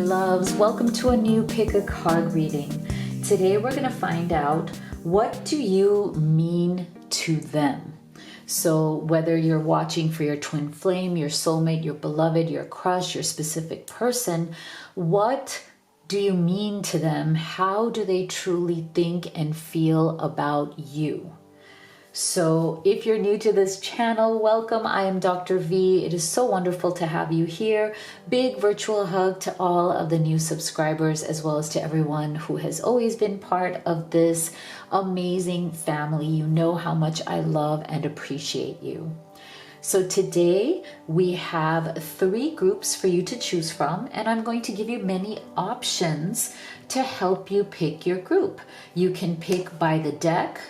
loves. Welcome to a new Pick a Card reading. Today we're going to find out, what do you mean to them? So whether you're watching for your twin flame, your soulmate, your beloved, your crush, your specific person, what do you mean to them? How do they truly think and feel about you? So if you're new to this channel, welcome. I am Dr. V. It is so wonderful to have you here. Big virtual hug to all of the new subscribers, as well as to everyone who has always been part of this amazing family. You know how much I love and appreciate you. So today we have 3 groups for you to choose from, and I'm going to give you many options to help you pick your group. You can pick by the deck,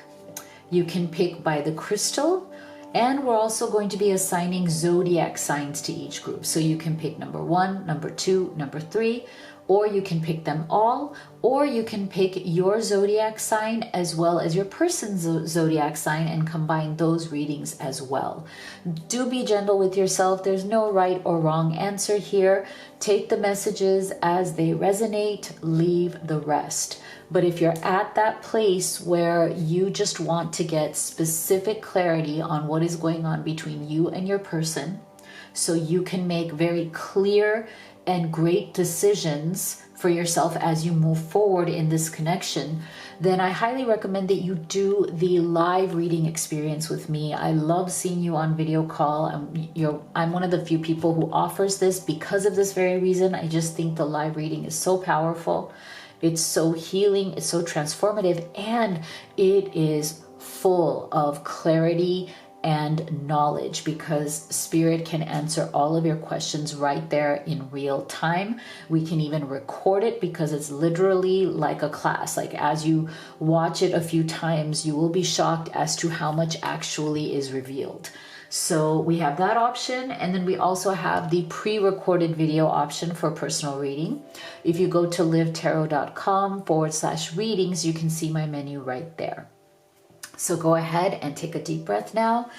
you can pick by the crystal, and we're also going to be assigning zodiac signs to each group. So you can pick number 1, number 2, number 3, or you can pick them all, or you can pick your zodiac sign as well as your person's zodiac sign and combine those readings as well. Do be gentle with yourself. There's no right or wrong answer here. Take the messages as they resonate, leave the rest. But if you're at that place where you just want to get specific clarity on what is going on between you and your person, so you can make very clear and great decisions for yourself as you move forward in this connection, then I highly recommend that you do the live reading experience with me. I love seeing you on video call. I'm one of the few people who offers this because of this very reason. I just think the live reading is so powerful. It's so healing, it's so transformative, and it is full of clarity and knowledge, because Spirit can answer all of your questions right there in real time. We can even record it because it's literally like a class. Like as you watch it a few times, you will be shocked as to how much actually is revealed. So we have that option, and then we also have the pre-recorded video option for personal reading. If you go to livetarot.com/readings, you can see my menu right there. So go ahead and take a deep breath now,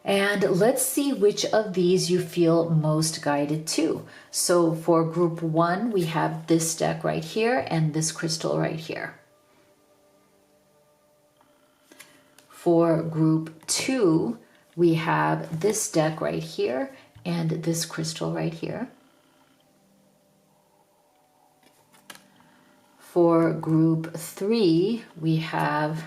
and let's see which of these you feel most guided to. So for group 1, we have this deck right here and this crystal right here. For group 2, we have this deck right here and this crystal right here. For group 3, we have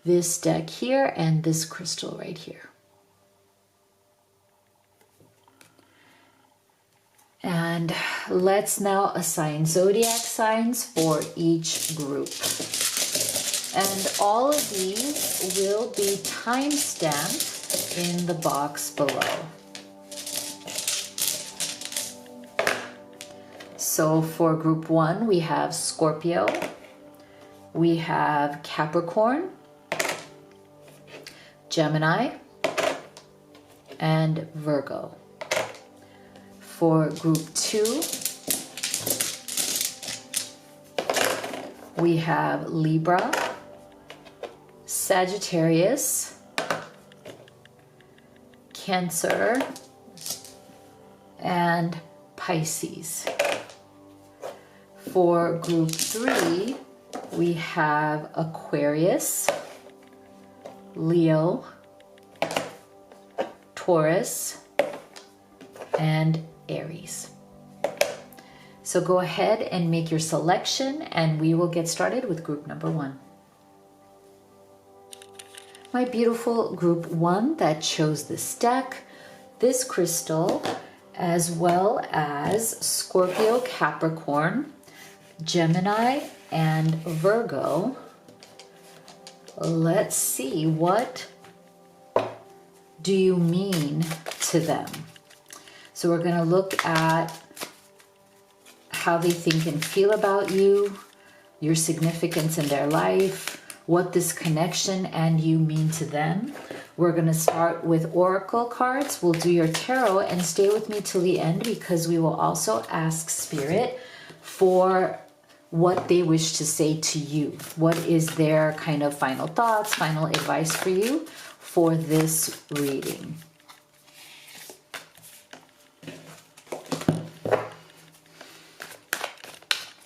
this deck here and this crystal right here. And let's now assign zodiac signs for each group. And all of these will be time-stamped in the box below. So for group 1, we have Scorpio, we have Capricorn, Gemini, and Virgo. For group 2, we have Libra, Sagittarius, Cancer, and Pisces. For group 3, we have Aquarius, Leo, Taurus, and Aries. So go ahead and make your selection, and we will get started with group number 1. My beautiful group 1 that chose this deck, this crystal, as well as Scorpio, Capricorn, Gemini, and Virgo. Let's see, what do you mean to them? So we're going to look at how they think and feel about you, your significance in their life, what this connection and you mean to them. We're going to start with oracle cards. We'll do your tarot, and stay with me till the end, because we will also ask Spirit for what they wish to say to you. What is their kind of final thoughts, final advice for you for this reading?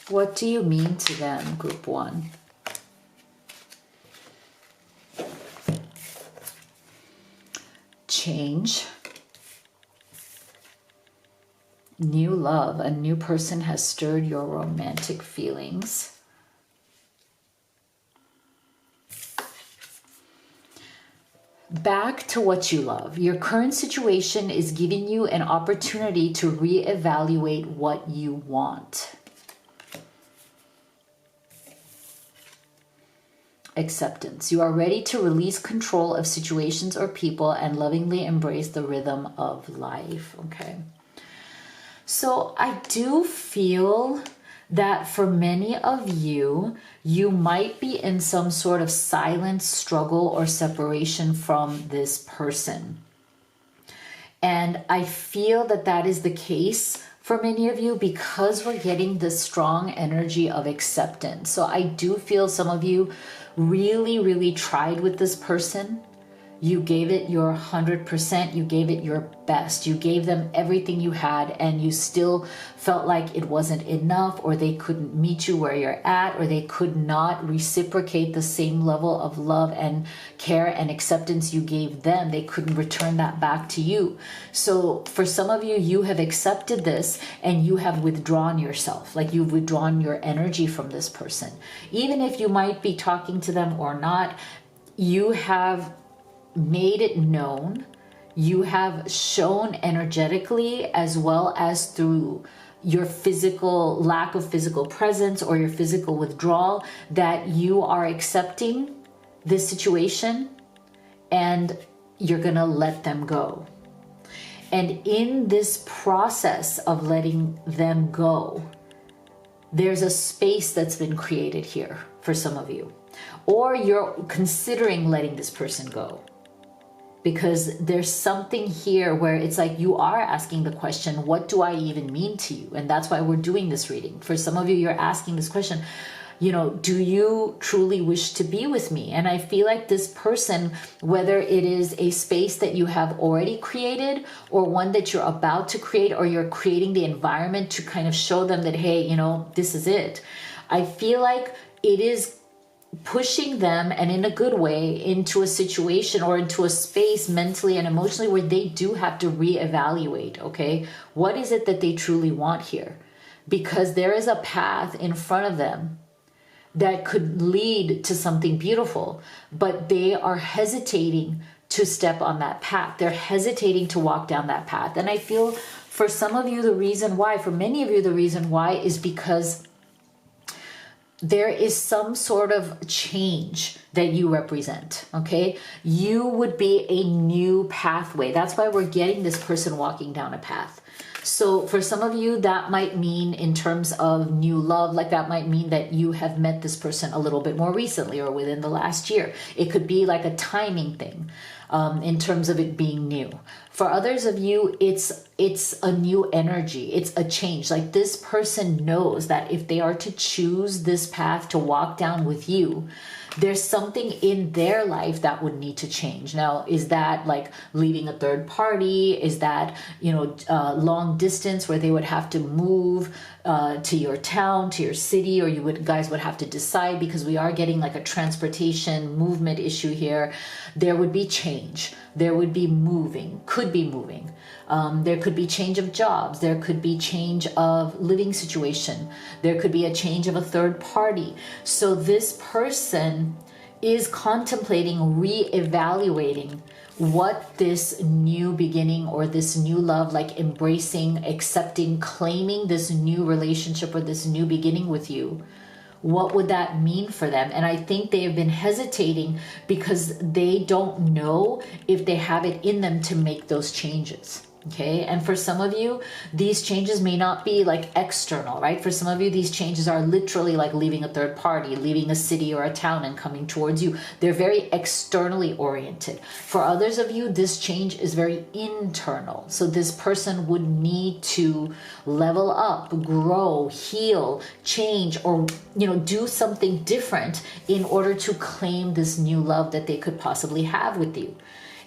What do you mean to them, group 1? Change. New love. A new person has stirred your romantic feelings. Back to what you love. Your current situation is giving you an opportunity to reevaluate what you want. Acceptance. You are ready to release control of situations or people and lovingly embrace the rhythm of life. Okay. So I do feel that for many of you, you might be in some sort of silent struggle or separation from this person. And I feel that that is the case for many of you because we're getting this strong energy of acceptance. So I do feel some of you really, really tried with this person. You gave it your 100%. You gave it your best. You gave them everything you had, and you still felt like it wasn't enough, or they couldn't meet you where you're at, or they could not reciprocate the same level of love and care and acceptance you gave them. They couldn't return that back to you. So for some of you, you have accepted this and you have withdrawn yourself, like you've withdrawn your energy from this person. Even if you might be talking to them or not, you have made it known, you have shown energetically as well as through your physical lack of physical presence or your physical withdrawal that you are accepting this situation and you're gonna let them go. And in this process of letting them go, there's a space that's been created here for some of you, or you're considering letting this person go. Because there's something here where it's like you are asking the question, what do I even mean to you? And that's why we're doing this reading. For some of you, you're asking this question, you know, do you truly wish to be with me? And I feel like this person, whether it is a space that you have already created or one that you're about to create, or you're creating the environment to kind of show them that, hey, you know, this is it. I feel like it is pushing them, and in a good way, into a situation or into a space mentally and emotionally where they do have to reevaluate, okay? What is it that they truly want here? Because there is a path in front of them that could lead to something beautiful, but they are hesitating to step on that path. They're hesitating to walk down that path. And I feel for some of you, the reason why, for many of you, the reason why is because there is some sort of change that you represent, okay? You would be a new pathway. That's why we're getting this person walking down a path. So for some of you, that might mean in terms of new love, like that might mean that you have met this person a little bit more recently or within the last year. It could be like a timing thing in terms of it being new. For others of you, it's a new energy. It's a change. Like this person knows that if they are to choose this path to walk down with you, there's something in their life that would need to change. Now, is that like leaving a third party? Is that, you know, long distance where they would have to move to your town, to your city, or guys would have to decide, because we are getting like a transportation movement issue here. There would be change. There would be moving, could be moving. There could be change of jobs. There could be change of living situation. There could be a change of a third party. So this person is contemplating reevaluating what this new beginning or this new love, like embracing, accepting, claiming this new relationship or this new beginning with you. What would that mean for them? And I think they have been hesitating because they don't know if they have it in them to make those changes. Okay. And for some of you, these changes may not be like external, right? For some of you, these changes are literally like leaving a third party, leaving a city or a town and coming towards you. They're very externally oriented. For others of you, this change is very internal. So this person would need to level up, grow, heal, change, or, you know, do something different in order to claim this new love that they could possibly have with you.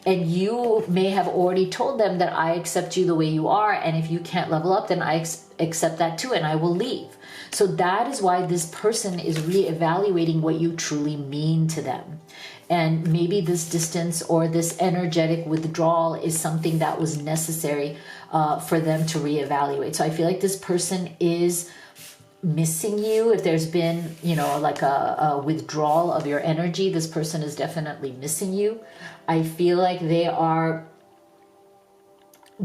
And you may have already told them that I accept you the way you are, and if you can't level up, then I accept that too, and I will leave. So that is why this person is reevaluating what you truly mean to them. And maybe this distance or this energetic withdrawal is something that was necessary for them to reevaluate. So I feel like this person is missing you. If there's been, like a withdrawal of your energy, this person is definitely missing you. I feel like they are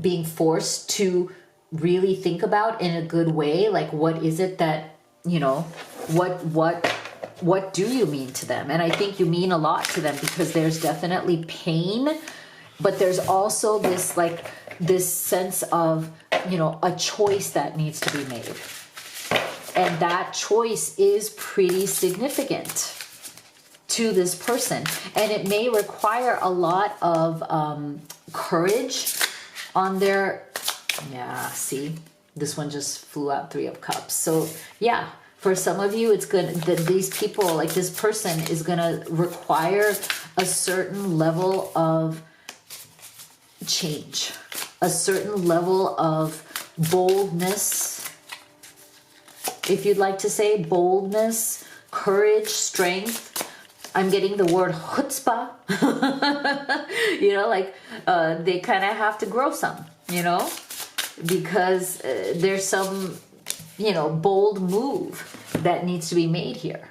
being forced to really think about in a good way, like what is it that, what do you mean to them? And I think you mean a lot to them, because there's definitely pain, but there's also this sense of, a choice that needs to be made. And that choice is pretty significant to this person. And it may require a lot of courage on their, see, this one just flew out 3 of Cups. So yeah, for some of you, it's good that these people, like this person, is going to require a certain level of change, a certain level of boldness, if you'd like to say boldness, courage, strength. I'm getting the word chutzpah. They kind of have to grow some, because there's some, bold move that needs to be made here.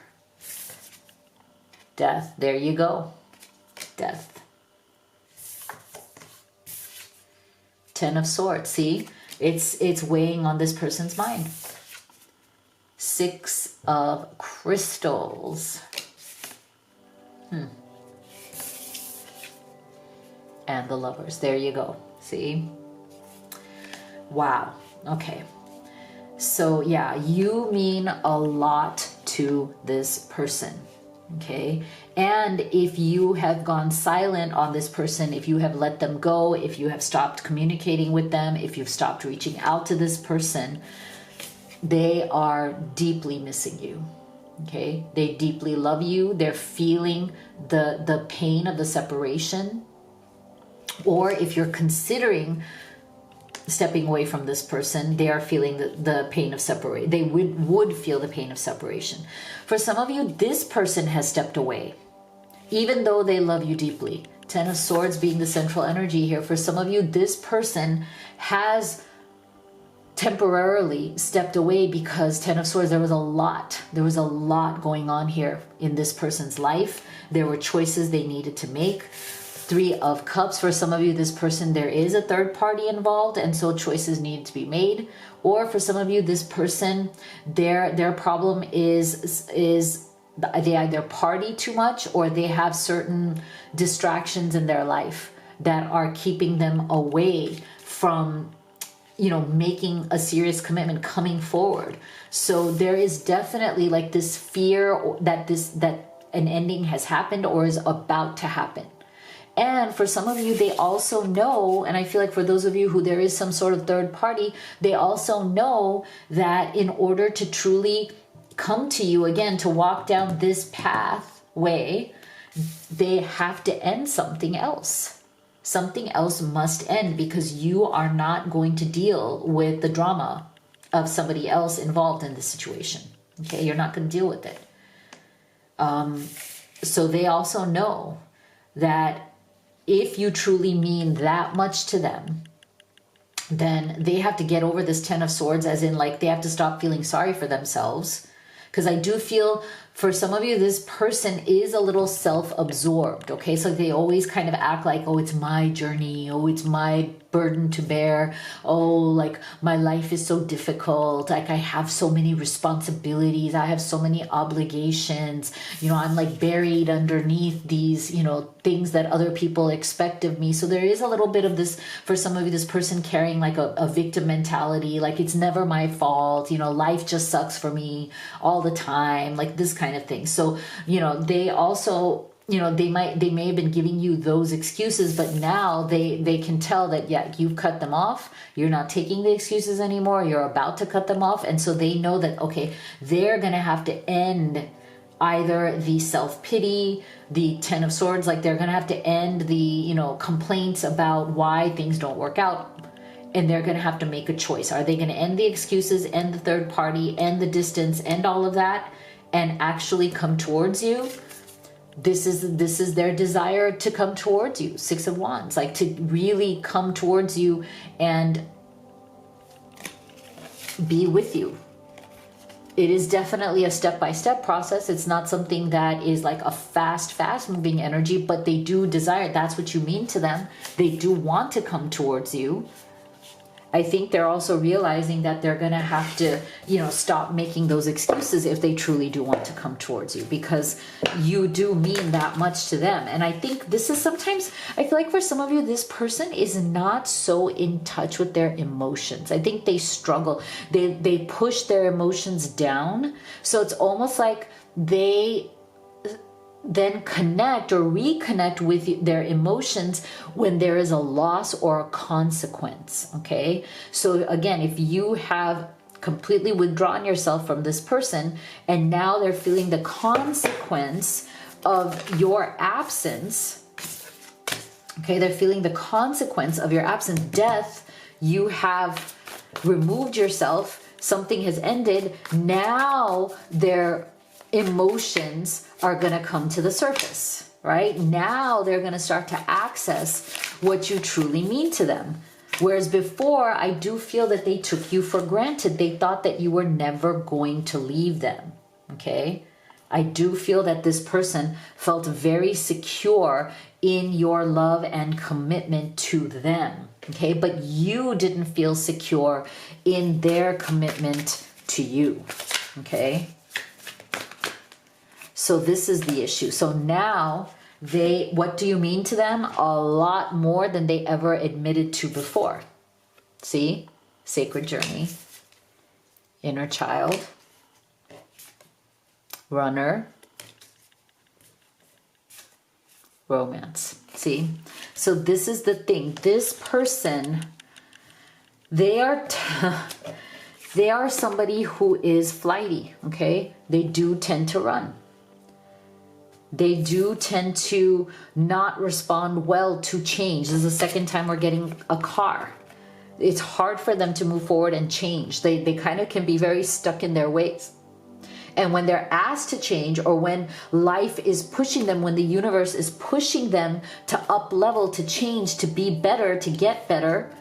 Death, there you go. Death. 10 of Swords, see? It's weighing on this person's mind. 6 of Crystals. And the Lovers. There you go. See? Wow. Okay. So yeah, you mean a lot to this person. Okay. And if you have gone silent on this person, if you have let them go, if you have stopped communicating with them, if you've stopped reaching out to this person, they are deeply missing you. Okay, they deeply love you. They're feeling the pain of the separation. Or if you're considering stepping away from this person, they are feeling the pain of separation. They would feel the pain of separation. For some of you, this person has stepped away, even though they love you deeply. 10 of Swords being the central energy here. For some of you, this person has temporarily stepped away because 10 of Swords, there was a lot going on here in this person's life. There were choices they needed to make. 3 of Cups, for some of you, this person, there is a third party involved, and so choices need to be made. Or for some of you, this person, their problem is they either party too much, or they have certain distractions in their life that are keeping them away from making a serious commitment, coming forward. So there is definitely like this fear that an ending has happened or is about to happen. And for some of you, they also know, and I feel like for those of you who there is some sort of third party, they also know that in order to truly come to you again, to walk down this pathway, they have to end something else. Something else must end, because you are not going to deal with the drama of somebody else involved in the situation. Okay, you're not going to deal with it. So they also know that if you truly mean that much to them, then they have to get over this 10 of Swords, as in like they have to stop feeling sorry for themselves. Because I do feel for some of you, this person is a little self-absorbed, okay? So they always kind of act like, oh, it's my journey. Oh, it's my burden to bear. Oh, like my life is so difficult. Like I have so many responsibilities. I have so many obligations. I'm like buried underneath these, things that other people expect of me. So there is a little bit of this, for some of you, this person carrying like a victim mentality. Like it's never my fault. Life just sucks for me all the time. Like this kind of thing. So, they also, they may have been giving you those excuses, but now they can tell that, yeah, you've cut them off. You're not taking the excuses anymore. You're about to cut them off. And so they know that, okay, they're going to have to end either the self-pity, the Ten of Swords, like they're going to have to end the, you know, complaints about why things don't work out. And they're going to have to make a choice. Are they going to end the excuses, end the third party, end the distance, end all of that, and actually come towards you? This is their desire to come towards you. Six of Wands, like to really come towards you and be with you. It is definitely a step-by-step process. It's not something that is like a fast moving energy, but they do desire. That's what you mean to them. They do want to come towards you. I think they're also realizing that they're going to have to, you know, stop making those excuses if they truly do want to come towards you, because you do mean that much to them. And I think this is sometimes, I feel like for some of you, this person is not so in touch with their emotions. I think they struggle. They push their emotions down. So it's almost like they then connect or reconnect with their emotions when there is a loss or a consequence. Okay, so again, if you have completely withdrawn yourself from this person and now they're feeling the consequence of your absence, okay, they're feeling the consequence of your absence, death, you have removed yourself, something has ended, now they're emotions are going to come to the surface, right? Now they're going to start to access what you truly mean to them. Whereas before, I do feel that they took you for granted. They thought that you were never going to leave them, okay? I do feel that this person felt very secure in your love and commitment to them, okay? But you didn't feel secure in their commitment to you, okay? So this is the issue. So now what do you mean to them? A lot more than they ever admitted to before. See? Sacred journey, inner child, runner, romance. See? So this is the thing. This person, they are somebody who is flighty, okay? They do tend to run. They do tend to not respond well to change. This is the second time we're getting a car. It's hard for them to move forward and change. They kind of can be very stuck in their ways. And when they're asked to change, or when life is pushing them, when the universe is pushing them to up level, to change, to be better, to get better,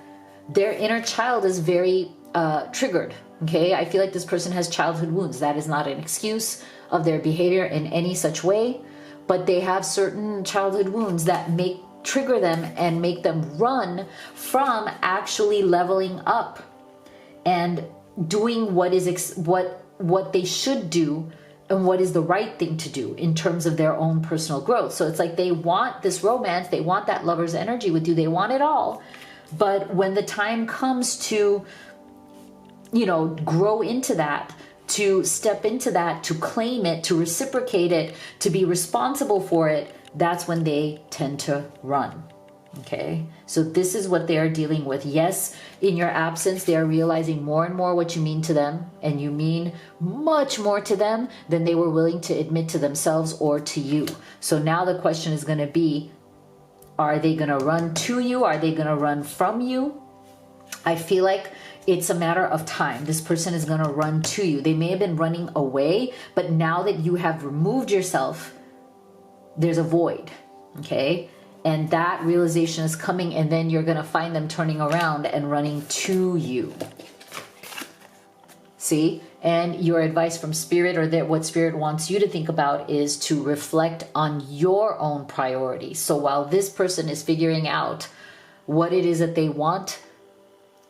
their inner child is very triggered. Okay, I feel like this person has childhood wounds. That is not an excuse of their behavior in any such way. But they have certain childhood wounds that trigger them and make them run from actually leveling up and doing what they should do and what is the right thing to do in terms of their own personal growth. So it's like they want this romance, they want that lover's energy with you, they want it all. But when the time comes to, you know, grow into that, to step into that, to claim it, to reciprocate it, to be responsible for it, that's when they tend to run. Okay, so this is what they are dealing with. Yes, in your absence, they are realizing more and more what you mean to them, and you mean much more to them than they were willing to admit to themselves or to you. So now the question is going to be, are they going to run to you? Are they going to run from you? I feel like it's a matter of time. This person is going to run to you. They may have been running away, but now that you have removed yourself, there's a void, okay? And that realization is coming, and then you're going to find them turning around and running to you. See? And your advice from Spirit, or that what Spirit wants you to think about, is to reflect on your own priorities. So while this person is figuring out what it is that they want,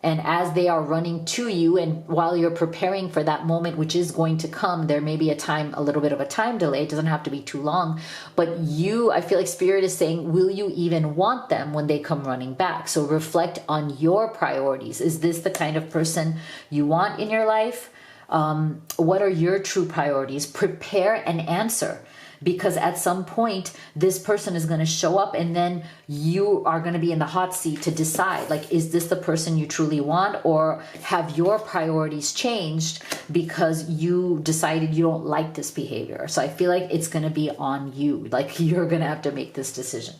and as they are running to you, and while you're preparing for that moment, which is going to come, there may be a little bit of a time delay. It doesn't have to be too long. But I feel like Spirit is saying, will you even want them when they come running back? So reflect on your priorities. Is this the kind of person you want in your life? What are your true priorities? Prepare an answer. because at some point this person is going to show up, and then you are going to be in the hot seat to decide, like, is this the person you truly want, or have your priorities changed because you decided you don't like this behavior? So I feel like it's going to be on you. Like, you're going to have to make this decision.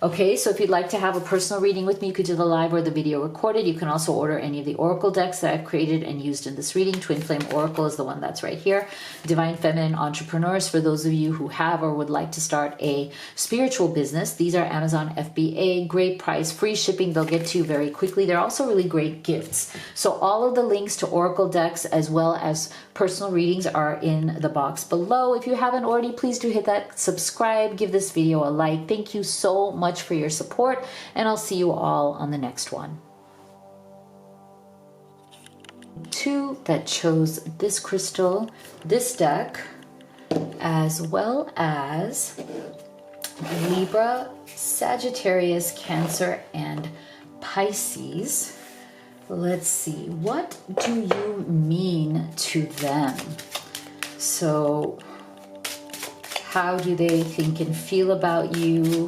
Okay, so if you'd like to have a personal reading with me, you could do the live or the video recorded. You can also order any of the oracle decks that I've created and used in this reading. Twin Flame Oracle is the one that's right here. Divine Feminine Entrepreneurs, for those of you who have or would like to start a spiritual business. These are Amazon FBA, great price, free shipping. They'll get to you very quickly. They're also really great gifts. So all of the links to oracle decks as well as personal readings are in the box below. If you haven't already, please do hit that subscribe, give this video a like. Thank you so much for your support, and I'll see you all on the next one. Two that chose this crystal, this deck, as well as Libra, Sagittarius, Cancer, and Pisces. Let's see, what do you mean to them? So how do they think and feel about you?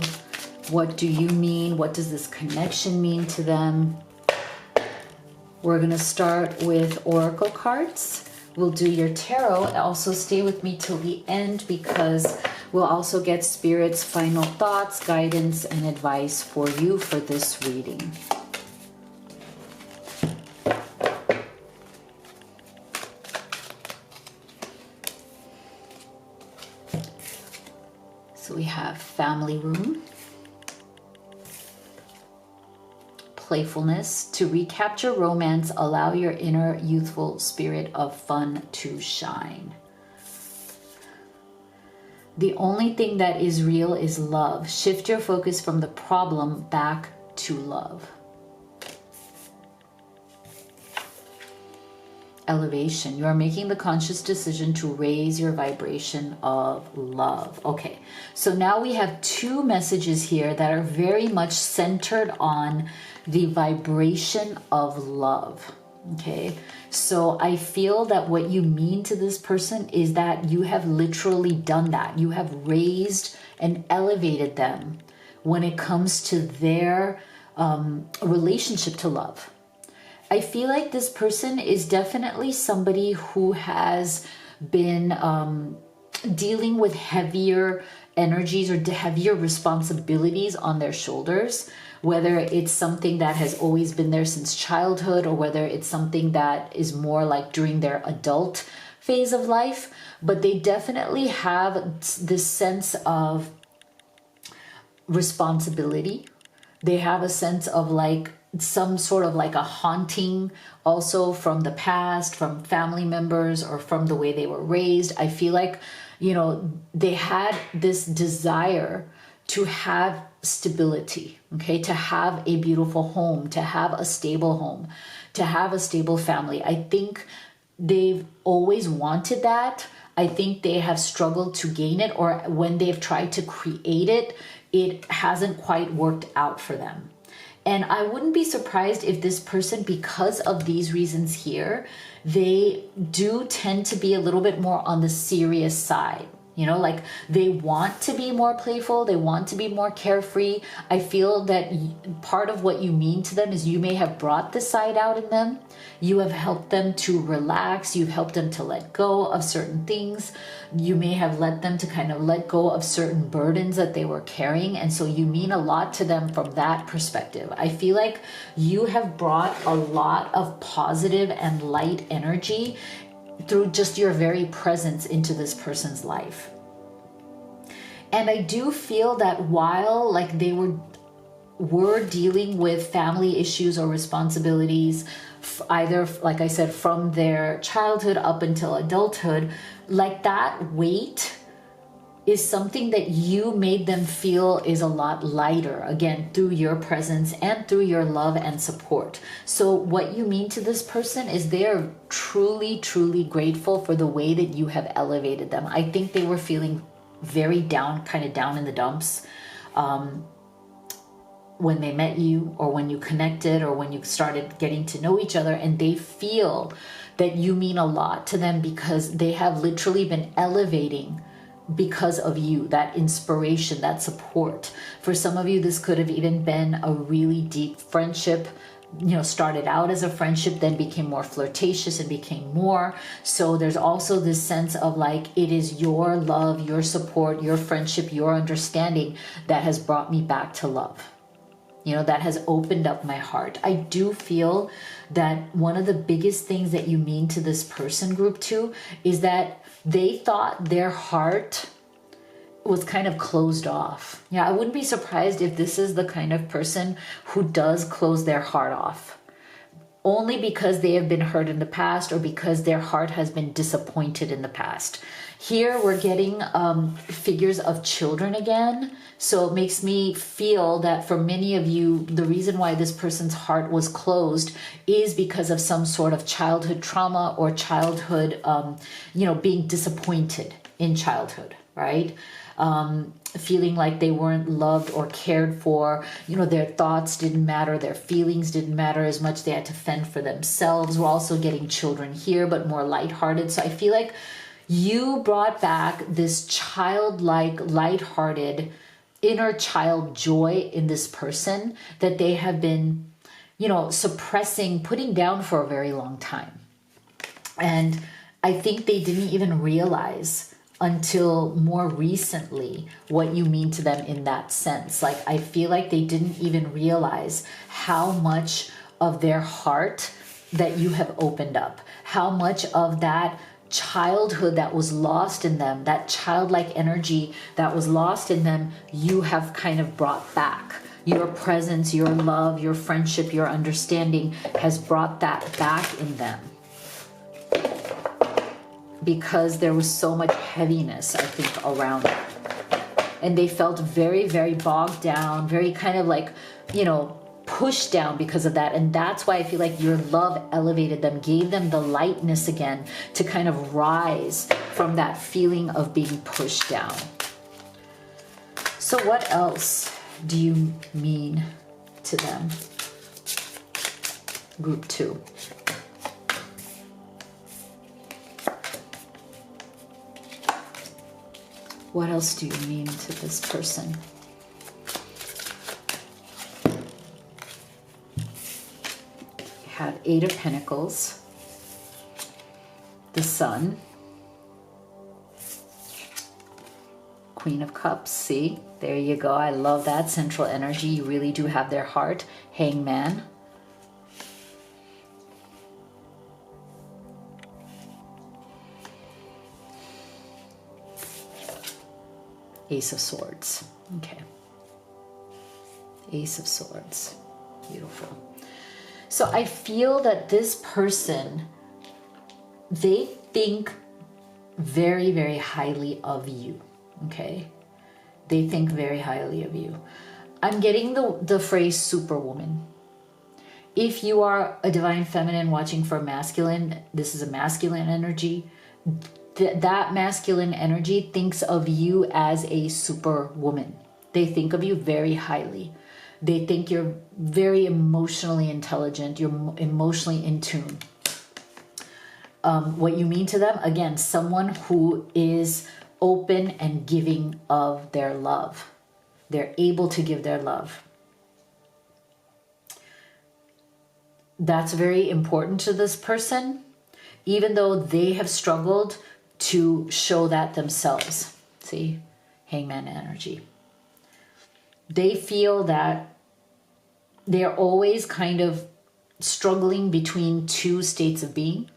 What do you mean? What does this connection mean to them? We're going to start with oracle cards. We'll do your tarot. Also stay with me till the end, because we'll also get Spirit's final thoughts, guidance, and advice for you for this reading. So we have family room. Playfulness. To recapture romance, allow your inner youthful spirit of fun to shine. The only thing that is real is love. Shift your focus from the problem back to love. Elevation. You are making the conscious decision to raise your vibration of love. Okay, so now we have two messages here that are very much centered on the vibration of love. Okay, so I feel that what you mean to this person is that you have literally done that. You have raised and elevated them when it comes to their relationship to love. I feel like this person is definitely somebody who has been dealing with heavier energies or heavier responsibilities on their shoulders, whether it's something that has always been there since childhood, or whether it's something that is more like during their adult phase of life. But they definitely have this sense of responsibility. They have a sense of like some sort of like a haunting also from the past, from family members, or from the way they were raised. I feel like, you know, they had this desire to have stability, okay, to have a beautiful home, to have a stable home, to have a stable family. I think they've always wanted that. I think they have struggled to gain it, or when they've tried to create it, it hasn't quite worked out for them. And I wouldn't be surprised if this person, because of these reasons here, they do tend to be a little bit more on the serious side. You know, like they want to be more playful. They want to be more carefree. I feel that part of what you mean to them is you may have brought this side out in them. You have helped them to relax. You've helped them to let go of certain things. You may have led them to kind of let go of certain burdens that they were carrying. And so you mean a lot to them from that perspective. I feel like you have brought a lot of positive and light energy through just your very presence into this person's life. And I do feel that while like they were dealing with family issues or responsibilities, either, like I said, from their childhood up until adulthood, like that weight is something that you made them feel is a lot lighter, again, through your presence and through your love and support. So what you mean to this person is they're truly, truly grateful for the way that you have elevated them. I think they were feeling very down, kind of down in the dumps when they met you, or when you connected, or when you started getting to know each other, and they feel that you mean a lot to them because they have literally been elevating because of you, that inspiration, that support. For some of you, this could have even been a really deep friendship, started out as a friendship, then became more flirtatious and became more. So there's also this sense of like, it is your love, your support, your friendship, your understanding that has brought me back to love. That has opened up my heart. I do feel that one of the biggest things that you mean to this person, group 2, is that they thought their heart was kind of closed off. Yeah, I wouldn't be surprised if this is the kind of person who does close their heart off, only because they have been hurt in the past or because their heart has been disappointed in the past. Here we're getting figures of children again. So it makes me feel that for many of you, the reason why this person's heart was closed is because of some sort of childhood trauma or childhood, being disappointed in childhood, right? Feeling like they weren't loved or cared for, their thoughts didn't matter, their feelings didn't matter as much, they had to fend for themselves. We're also getting children here, but more lighthearted. So I feel like you brought back this childlike, lighthearted, inner child joy in this person that they have been, suppressing, putting down for a very long time. And I think they didn't even realize until more recently what you mean to them in that sense. Like, I feel like they didn't even realize how much of their heart that you have opened up, how much of that childhood that was lost in them, that childlike energy that was lost in them, you have kind of brought back. Your presence, your love, your friendship, your understanding has brought that back in them. Because there was so much heaviness, I think, around it. And they felt very, very bogged down, very kind of like, pushed down because of that. And that's why I feel like your love elevated them, gave them the lightness again to kind of rise from that feeling of being pushed down. So what else do you mean to them? Group 2. What else do you mean to this person? You have 8 of Pentacles, the Sun, Queen of Cups. See, there you go. I love that central energy. You really do have their heart. Hangman. Ace of Swords. Okay. Ace of Swords. Beautiful. So I feel that this person, they think very, very highly of you. Okay. They think very highly of you. I'm getting the phrase superwoman. If you are a divine feminine watching for masculine, this is a masculine energy. That masculine energy thinks of you as a superwoman. They think of you very highly. They think you're very emotionally intelligent. You're emotionally in tune. What you mean to them, again, someone who is open and giving of their love. They're able to give their love. That's very important to this person, even though they have struggled to show that themselves. See, Hangman energy. They feel that they're always kind of struggling between 2 states of being.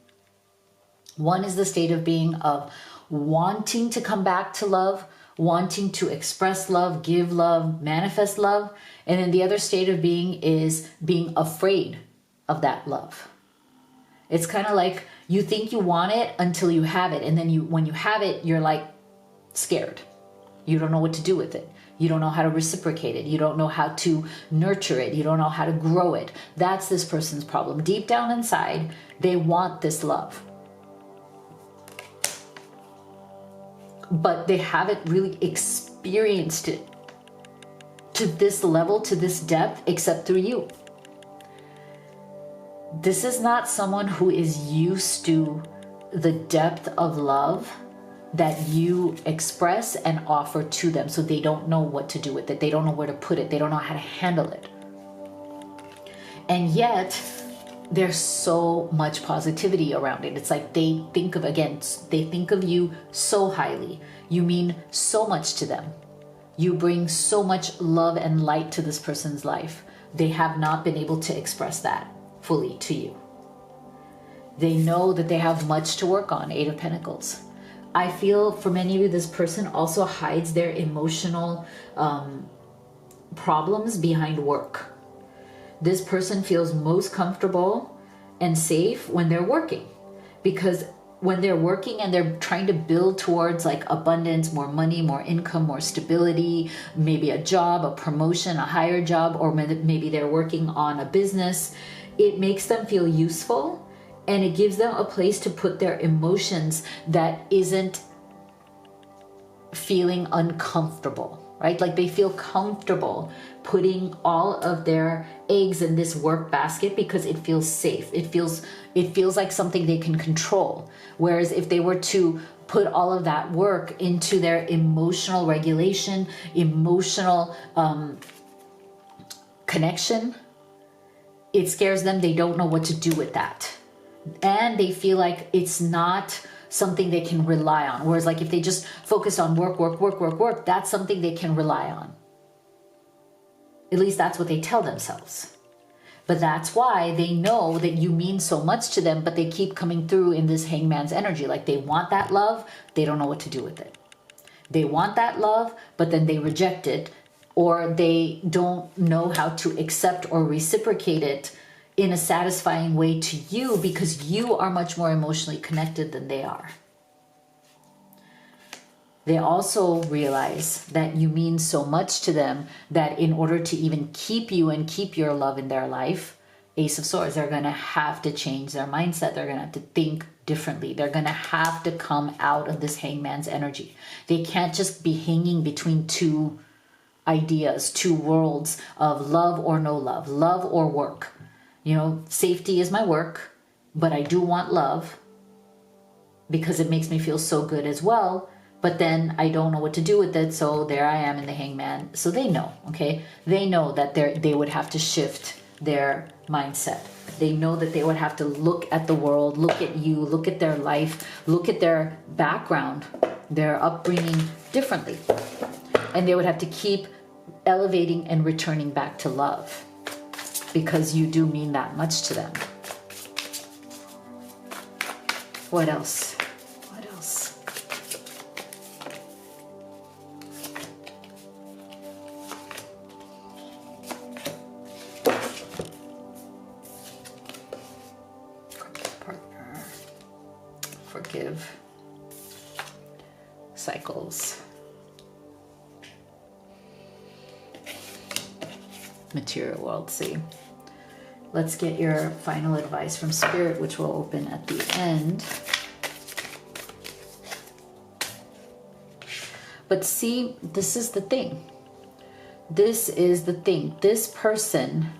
One is the state of being of wanting to come back to love, wanting to express love, give love, manifest love. And then the other state of being is being afraid of that love. It's kind of like you think you want it until you have it. And then when you have it, you're like scared. You don't know what to do with it. You don't know how to reciprocate it. You don't know how to nurture it. You don't know how to grow it. That's this person's problem. Deep down inside, they want this love. But they haven't really experienced it to this level, to this depth, except through you. This is not someone who is used to the depth of love that you express and offer to them, so they don't know what to do with it. They don't know where to put it. They don't know how to handle it. And yet there's so much positivity around it. It's like they think of you so highly. You mean so much to them. You bring so much love and light to this person's life. They have not been able to express that fully to you. They know that they have much to work on. 8 of Pentacles. I feel for many of you, this person also hides their emotional problems behind work. This person feels most comfortable and safe when they're working, because when they're working and they're trying to build towards like abundance, more money, more income, more stability, maybe a job, a promotion, a higher job, or maybe they're working on a business, it makes them feel useful, and it gives them a place to put their emotions that isn't feeling uncomfortable, right? Like they feel comfortable putting all of their eggs in this work basket because it feels safe. It feels like something they can control. Whereas if they were to put all of that work into their emotional regulation, emotional connection, it scares them. They don't know what to do with that. And they feel like it's not something they can rely on. Whereas like if they just focus on work, that's something they can rely on. At least that's what they tell themselves. But that's why they know that you mean so much to them, but they keep coming through in this hangman's energy. Like they want that love, they don't know what to do with it. They want that love, but then they reject it, or they don't know how to accept or reciprocate it in a satisfying way to you, because you are much more emotionally connected than they are. They also realize that you mean so much to them that in order to even keep you and keep your love in their life, Ace of Swords, they're going to have to change their mindset. They're going to have to think differently. They're going to have to come out of this hangman's energy. They can't just be hanging between two ideas, two worlds of love or no love, love or work. You know, safety is my work, but I do want love because it makes me feel so good as well. But then I don't know what to do with it. So there I am in the hangman. So they know, okay? They know that they would have to shift their mindset. They know that they would have to look at the world, look at you, look at their life, look at their background, their upbringing differently. And they would have to keep elevating and returning back to love, because you do mean that much to them. What else? What else? Partner. Forgive. Cycles. Material world. See. Let's get your final advice from Spirit, which will open at the end. But see, this is the thing. This is the thing. This person,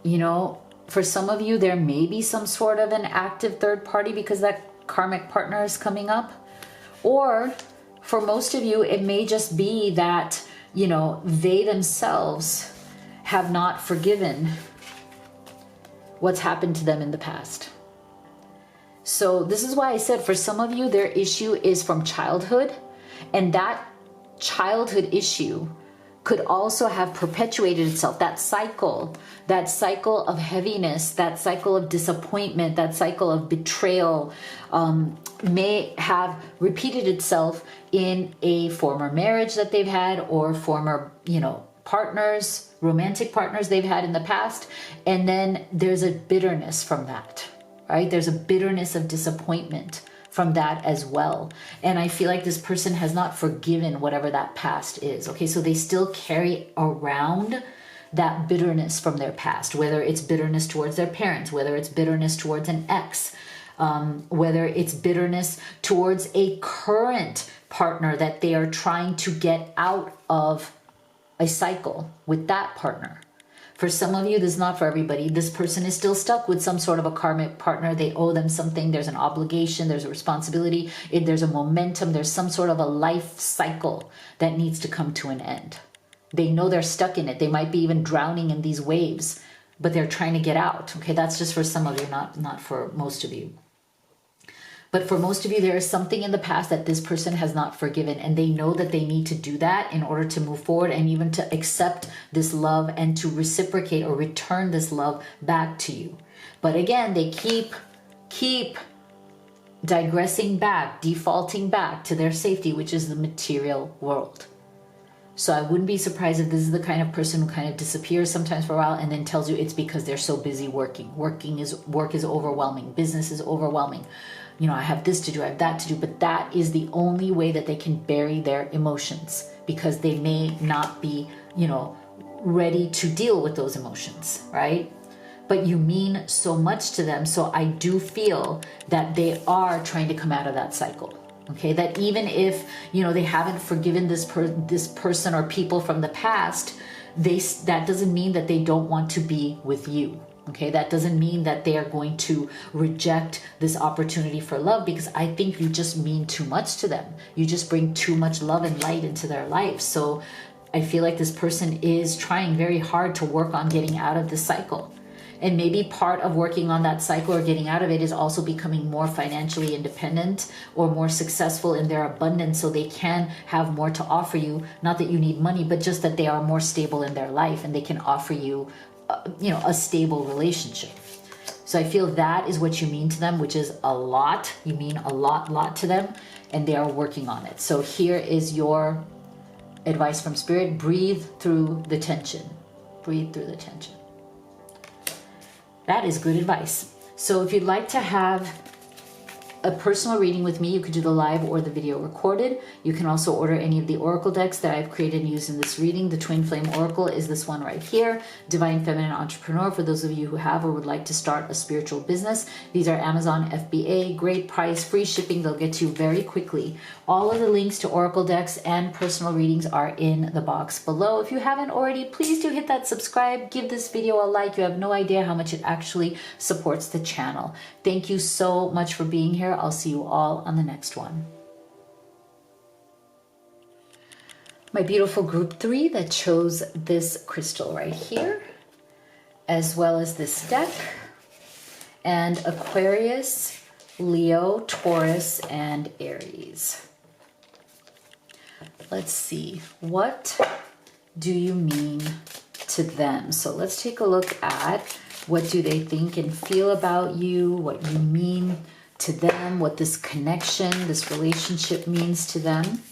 you know, for some of you, there may be some sort of an active third party because that karmic partner is coming up. Or for most of you, it may just be that, you know, they themselves have not forgiven what's happened to them in the past. So this is why I said for some of you, their issue is from childhood, and that childhood issue could also have perpetuated itself. That cycle of heaviness, that cycle of disappointment, that cycle of betrayal may have repeated itself in a former marriage that they've had, or former, you know, partners, romantic partners they've had in the past. And then there's a bitterness from that, right? There's a bitterness of disappointment from that as well. And I feel like this person has not forgiven whatever that past is. Okay, so they still carry around that bitterness from their past, whether it's bitterness towards their parents, whether it's bitterness towards an ex, whether it's bitterness towards a current partner that they are trying to get out of a cycle with that partner. For some of you, this is not for everybody. This person is still stuck with some sort of a karmic partner. They owe them something. There's an obligation. There's a responsibility. There's a momentum. There's some sort of a life cycle that needs to come to an end. They know they're stuck in it. They might be even drowning in these waves, but they're trying to get out. Okay, that's just for some of you, not for most of you. But for most of you, there is something in the past that this person has not forgiven, and they know that they need to do that in order to move forward and even to accept this love and to reciprocate or return this love back to you. But again, they keep digressing back, defaulting back to their safety, which is the material world. So I wouldn't be surprised if this is the kind of person who kind of disappears sometimes for a while and then tells you it's because they're so busy working. Work is overwhelming. Business is overwhelming. You know, I have this to do, I have that to do, but that is the only way that they can bury their emotions, because they may not be, you know, ready to deal with those emotions, right? But you mean so much to them. So I do feel that they are trying to come out of that cycle. Okay, that even if, you know, they haven't forgiven this person or people from the past, that doesn't mean that they don't want to be with you. Okay, that doesn't mean that they are going to reject this opportunity for love, because I think you just mean too much to them. You just bring too much love and light into their life. So I feel like this person is trying very hard to work on getting out of this cycle. And maybe part of working on that cycle or getting out of it is also becoming more financially independent or more successful in their abundance, so they can have more to offer you. Not that you need money, but just that they are more stable in their life and they can offer you, you know, a stable relationship. So I feel that is what you mean to them, which is a lot. You mean a lot to them, and they are working on it. So here is your advice from Spirit. Breathe through the tension. Breathe through the tension. That is good advice. So if you'd like to have a personal reading with me, you could do the live or the video recorded. You can also order any of the oracle decks that I've created and used in this reading. The Twin Flame Oracle is this one right here. Divine Feminine Entrepreneur, for those of you who have or would like to start a spiritual business. These are Amazon FBA, great price, free shipping. They'll get to you very quickly. All of the links to oracle decks and personal readings are in the box below. If you haven't already, please do hit that subscribe. Give this video a like. You have no idea how much it actually supports the channel. Thank you so much for being here. I'll see you all on the next one. My beautiful group 3 that chose this crystal right here, as well as this deck, and Aquarius, Leo, Taurus, and Aries. Let's see, what do you mean to them? So let's take a look at what do they think and feel about you, what you mean to them, what this connection, this relationship means to them.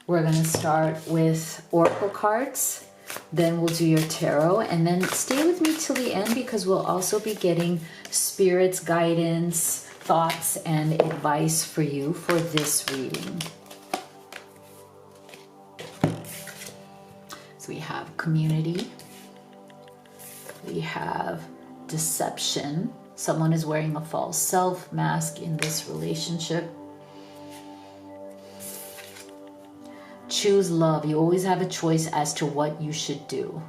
We're going to start with oracle cards, then we'll do your tarot, and then stay with me till the end, because we'll also be getting Spirit's guidance, thoughts, and advice for you for this reading. So we have community, we have deception. Someone is wearing a false self mask in this relationship. Choose love. You always have a choice as to what you should do.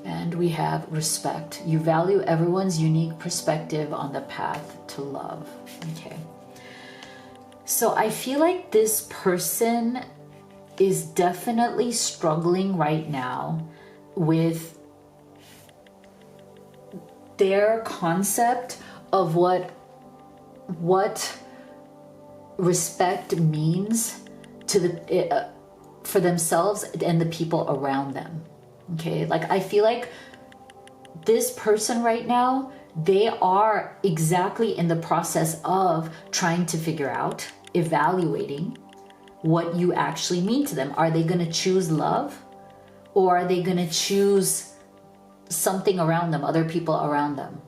And we have respect. You value everyone's unique perspective on the path to love. Okay. So I feel like this person is definitely struggling right now with their concept of what respect means to the for themselves and the people around them. Okay, like I feel like this person right now, they are exactly in the process of trying to figure out, evaluating what you actually mean to them. Are they going to choose love, or are they going to choose something around them, other people around them?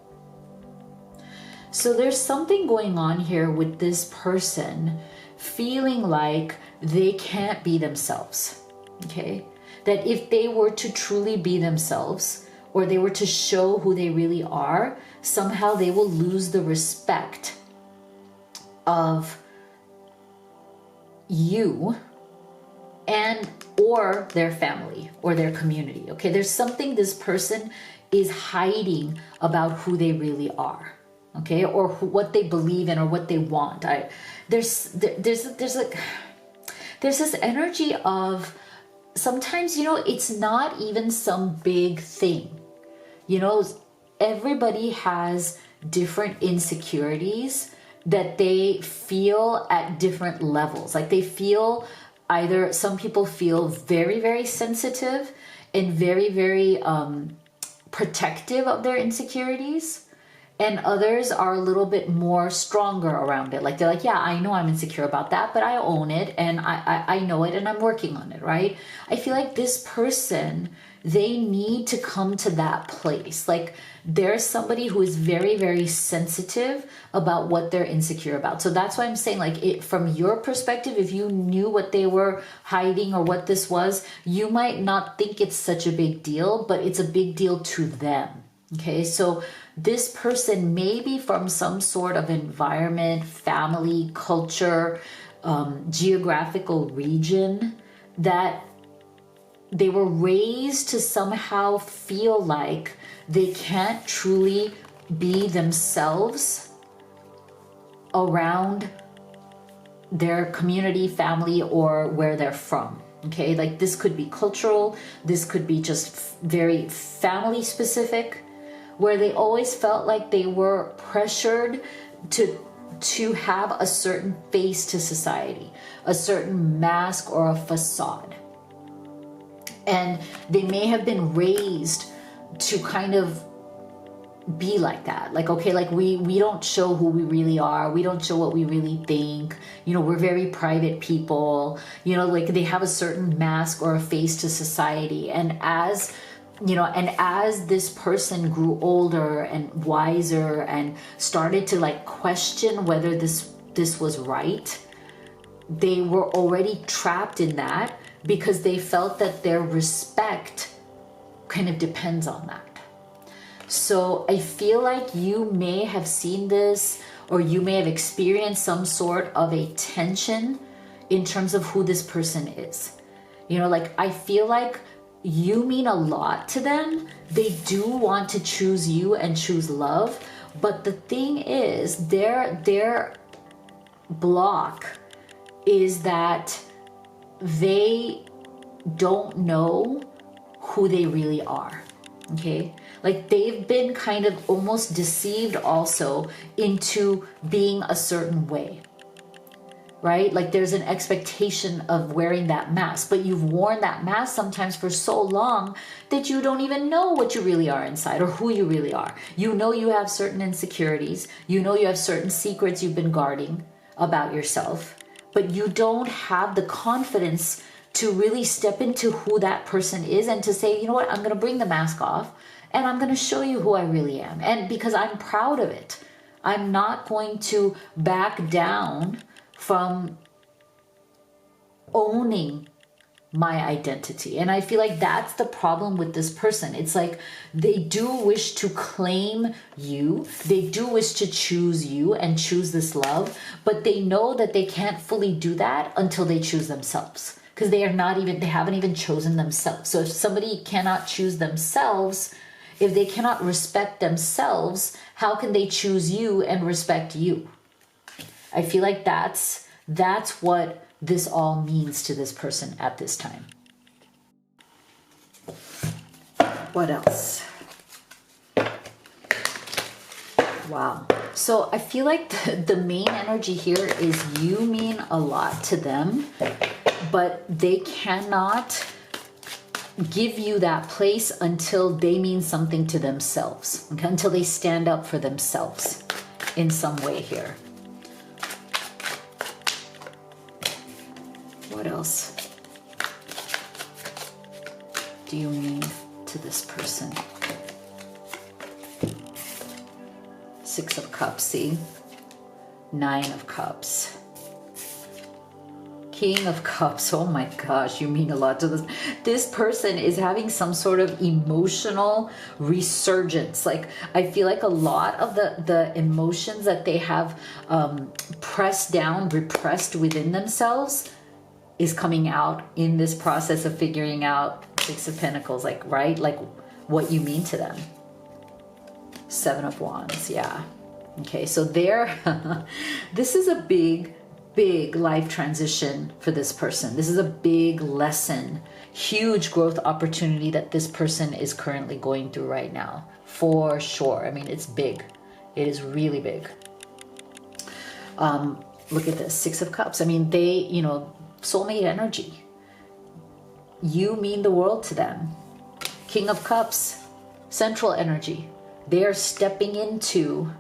So there's something going on here with this person feeling like they can't be themselves, okay? That if they were to truly be themselves, or they were to show who they really are, somehow they will lose the respect of you, and or their family or their community. Okay, there's something this person is hiding about who they really are. Okay, or what they believe in or what they want. There's this energy of sometimes, you know, it's not even some big thing. You know, everybody has different insecurities that they feel at different levels. Like they feel either, some people feel very, very sensitive and very, very protective of their insecurities. And others are a little bit more stronger around it. Like they're like, yeah, I know I'm insecure about that, but I own it and I know it and I'm working on it, right? I feel like this person, they need to come to that place. Like there's somebody who is very, very sensitive about what they're insecure about. So that's why I'm saying, like, from your perspective, if you knew what they were hiding or what this was, you might not think it's such a big deal, but it's a big deal to them. Okay, so this person may be from some sort of environment, family, culture, geographical region that they were raised to somehow feel like they can't truly be themselves around their community, family, or where they're from. Okay, like this could be cultural, this could be just very family specific, where they always felt like they were pressured to have a certain face to society, a certain mask or a facade. And they may have been raised to kind of be like that. Like, okay, like we don't show who we really are. We don't show what we really think. You know, we're very private people. You know, like they have a certain mask or a face to society. And as you know, and as this person grew older and wiser and started to like question whether this was right, they were already trapped in that because they felt that their respect kind of depends on that. So I feel like you may have seen this, or you may have experienced some sort of a tension in terms of who this person is. You know, like I feel like you mean a lot to them. They do want to choose you and choose love, but the thing is, their block is that they don't know who they really are. Okay, like they've been kind of almost deceived also into being a certain way, right? Like there's an expectation of wearing that mask, but you've worn that mask sometimes for so long that you don't even know what you really are inside or who you really are. You know you have certain insecurities, you know you have certain secrets you've been guarding about yourself, but you don't have the confidence to really step into who that person is and to say, you know what, I'm going to bring the mask off and I'm going to show you who I really am. And because I'm proud of it, I'm not going to back down from owning my identity. And I feel like that's the problem with this person. It's like they do wish to claim you, they do wish to choose you and choose this love, but they know that they can't fully do that until they choose themselves, because they haven't even chosen themselves. So if somebody cannot choose themselves, if they cannot respect themselves, how can they choose you and respect you? I feel like that's what this all means to this person at this time. What else? Wow. So I feel like the main energy here is you mean a lot to them, but they cannot give you that place until they mean something to themselves, okay? Until they stand up for themselves in some way here. What else do you mean to this person? Six of Cups, see? Nine of Cups. King of Cups. Oh my gosh, you mean a lot to this. This person is having some sort of emotional resurgence. Like, I feel like a lot of the emotions that they have pressed down, repressed within themselves, is coming out in this process of figuring out Six of Pentacles, like, right? Like what you mean to them. Seven of Wands, yeah. Okay, so there, this is a big life transition for this person. This is a big lesson, huge growth opportunity that this person is currently going through right now, for sure. I mean, it's big. It is really big. Look at this, Six of Cups. I mean, they, you know, soulmate energy. You mean the world to them. King of Cups, central energy. They are stepping into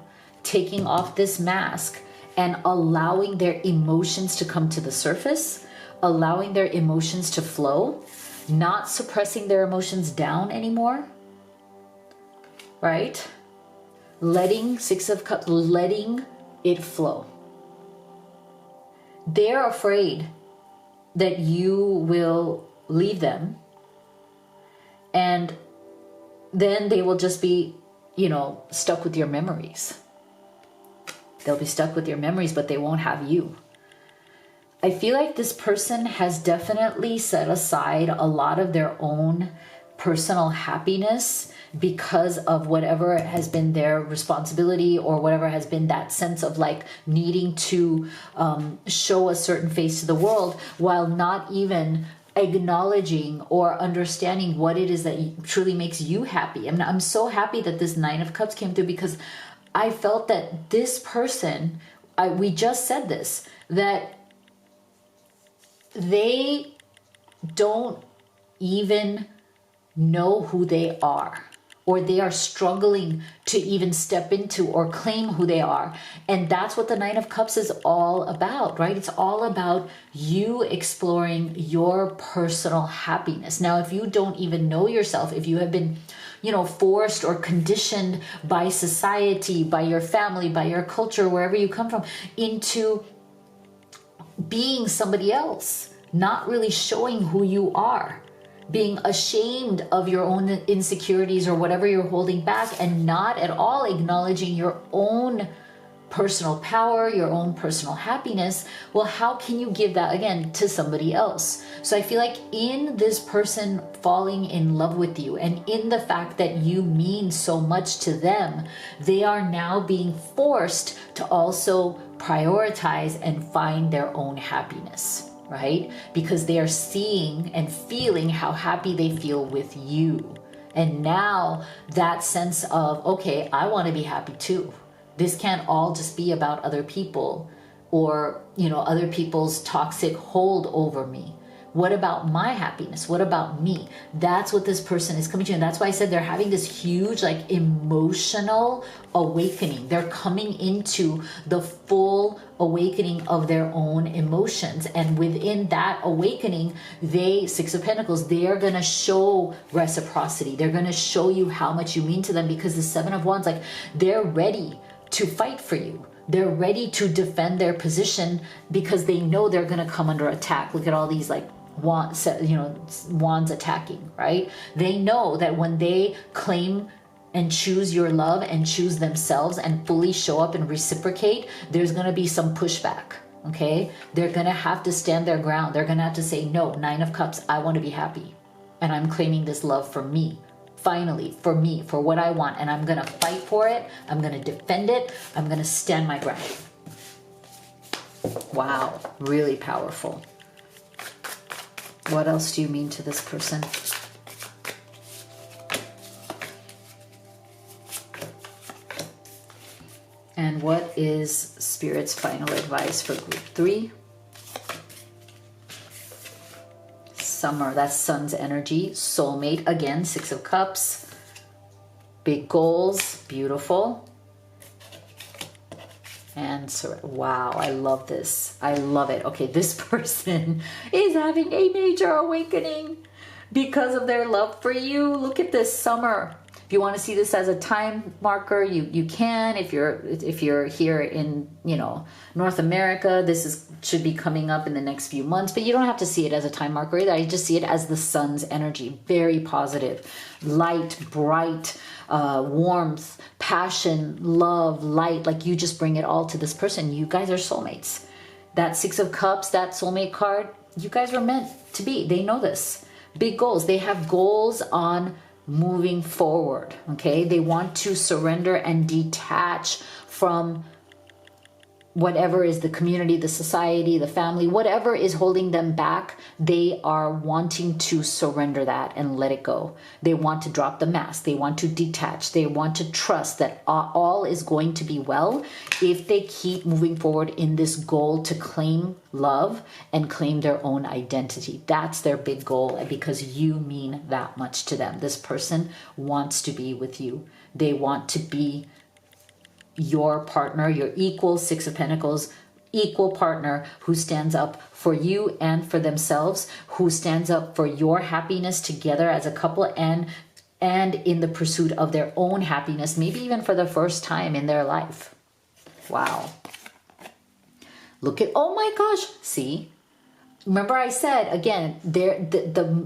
taking off this mask and allowing their emotions to come to the surface, allowing their emotions to flow, not suppressing their emotions down anymore, right? Letting, Six of Cups, letting it flow. They're afraid that you will leave them, and then they will just be, you know, stuck with your memories. They'll be stuck with your memories, but they won't have you. I feel like this person has definitely set aside a lot of their own personal happiness because of whatever has been their responsibility, or whatever has been that sense of like needing to show a certain face to the world, while not even acknowledging or understanding what it is that truly makes you happy. I mean, I'm so happy that this Nine of Cups came through, because I felt that this person, we just said this, that they don't even know who they are, or they are struggling to even step into or claim who they are. And that's what the Nine of Cups is all about, right? It's all about you exploring your personal happiness. Now, if you don't even know yourself, if you have been, you know, forced or conditioned by society, by your family, by your culture, wherever you come from, into being somebody else, not really showing who you are, being ashamed of your own insecurities or whatever you're holding back, and not at all acknowledging your own personal power, your own personal happiness, well, how can you give that again to somebody else? So I feel like in this person falling in love with you, and in the fact that you mean so much to them, they are now being forced to also prioritize and find their own happiness, right? Because they are seeing and feeling how happy they feel with you. And now that sense of, okay, I want to be happy too. This can't all just be about other people, or, you know, other people's toxic hold over me. What about my happiness? What about me? That's what this person is coming to. And that's why I said they're having this huge, like, emotional awakening. They're coming into the full awakening of their own emotions. And within that awakening, they, Six of Pentacles, they are going to show reciprocity. They're going to show you how much you mean to them, because the Seven of Wands, like, they're ready to fight for you. They're ready to defend their position, because they know they're going to come under attack. Look at all these, like, wands, you know, wands attacking, right? They know that when they claim and choose your love and choose themselves and fully show up and reciprocate, there's going to be some pushback, okay? They're going to have to stand their ground. They're going to have to say, no, Nine of Cups, I want to be happy. And I'm claiming this love for me. Finally, for me, for what I want. And I'm going to fight for it. I'm going to defend it. I'm going to stand my ground. Wow, really powerful. What else do you mean to this person? And what is Spirit's final advice for group 3? Summer, that's sun's energy. Soulmate, again, Six of Cups. Big goals, beautiful. And so, wow, I love this. I love it. Okay, this person is having a major awakening because of their love for you. Look at this, summer. If you want to see this as a time marker, you can. If you're here in, you know, North America, this should be coming up in the next few months, but you don't have to see it as a time marker either. I just see it as the sun's energy. Very positive, light, bright, warmth, passion, love, light. Like, you just bring it all to this person. You guys are soulmates. That Six of Cups, that soulmate card, you guys were meant to be. They know this. Big goals. They have goals on moving forward, okay? They want to surrender and detach from whatever is the community, the society, the family, whatever is holding them back. They are wanting to surrender that and let it go. They want to drop the mask. They want to detach. They want to trust that all is going to be well if they keep moving forward in this goal to claim love and claim their own identity. That's their big goal, because you mean that much to them. This person wants to be with you. They want to be your partner, your equal, Six of Pentacles, equal partner who stands up for you and for themselves, who stands up for your happiness together as a couple, and in the pursuit of their own happiness, maybe even for the first time in their life. Wow. Look at, oh my gosh, see? Remember I said, again,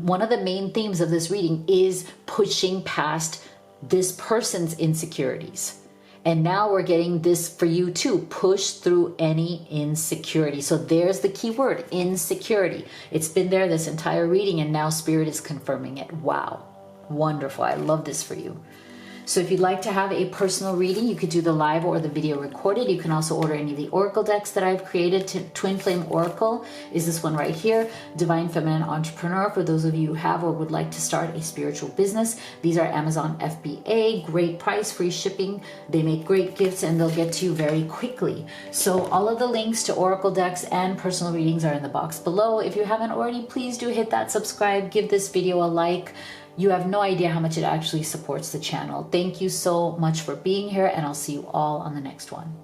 one of the main themes of this reading is pushing past this person's insecurities. And now we're getting this for you too. Push through any insecurity. So there's the key word, insecurity. It's been there this entire reading, and now Spirit is confirming it. Wow. Wonderful. I love this for you. So if you'd like to have a personal reading, you could do the live or the video recorded. You can also order any of the oracle decks that I've created. Twin Flame Oracle is this one right here. Divine Feminine Entrepreneur, for those of you who have or would like to start a spiritual business. These are Amazon FBA, great price, free shipping. They make great gifts and they'll get to you very quickly. So all of the links to oracle decks and personal readings are in the box below. If you haven't already, please do hit that subscribe, give this video a like. You have no idea how much it actually supports the channel. Thank you so much for being here, and I'll see you all on the next one.